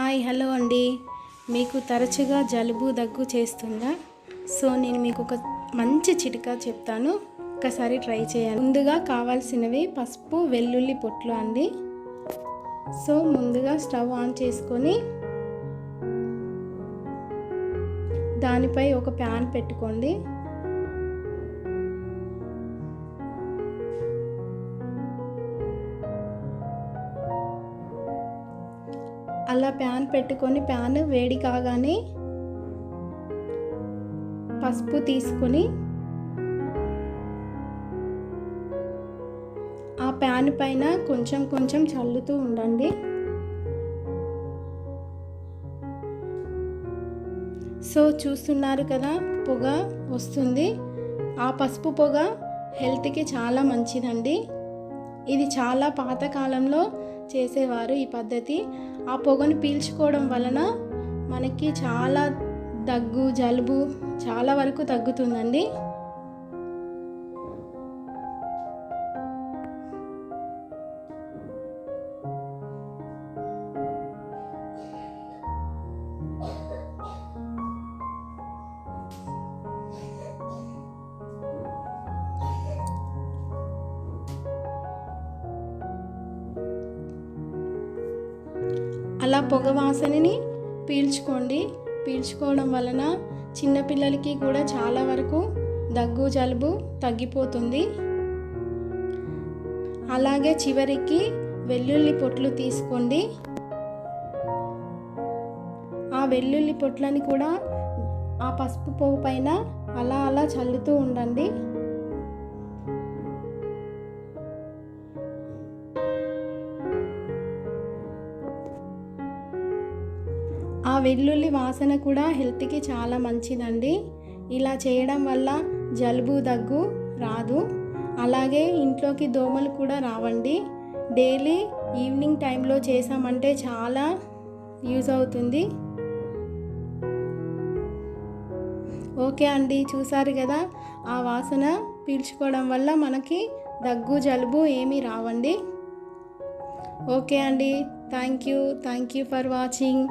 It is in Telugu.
హాయ్ హలో అండి. మీకు తరచుగా జలుబు దగ్గు చేస్తుందా? సో నేను మీకు ఒక మంచి చిట్కా చెప్తాను, ఒకసారి ట్రై చేయండి. ముందుగా కావాల్సినవి పసుపు, వెల్లుల్లి పొట్లు అండి. సో ముందుగా స్టవ్ ఆన్ చేసుకొని దానిపై ఒక ప్యాన్ పెట్టుకోండి. అలా ప్యాన్ పెట్టుకొని ప్యాన్ వేడి కాగానే పసుపు తీసుకొని ఆ ప్యాన్ పైన కొంచెం కొంచెం చల్లుతూ ఉండండి. సో చూస్తున్నారు కదా, పొగ వస్తుంది. ఆ పసుపు పొగ హెల్త్కి చాలా మంచిదండి. ఇది చాలా పాతకాలంలో చేసేవారు ఈ పద్ధతి. ఆ పొగను పీల్చుకోవడం వలన మనకి చాలా దగ్గు, జలుబు చాలా వరకు తగ్గుతుందండి. అలా పొగ వాసనని పీల్చుకోవడం వలన చిన్నపిల్లలకి కూడా చాలా వరకు దగ్గు, జలుబు తగ్గిపోతుంది. అలాగే చివరికి వెల్లుల్లి పొట్లు తీసుకోండి. ఆ వెల్లుల్లి పొట్లని కూడా ఆ పసుపు పొగ పైన అలా చల్లుతూ ఉండండి. ఆ వెల్లుల్లి వాసన కూడా హెల్త్కి చాలా మంచిదండి. ఇలా చేయడం వల్ల జలుబు, దగ్గు రాదు. అలాగే ఇంట్లోకి దోమలు కూడా రావండి. డైలీ ఈవినింగ్ టైంలో చేసామంటే చాలా యూజ్ అవుతుంది. ఓకే అండి, చూసారు కదా, ఆ వాసన పీల్చుకోవడం వల్ల మనకి దగ్గు, జలుబు ఏమీ రావండి. ఓకే అండి, థ్యాంక్ యూ ఫర్ వాచింగ్.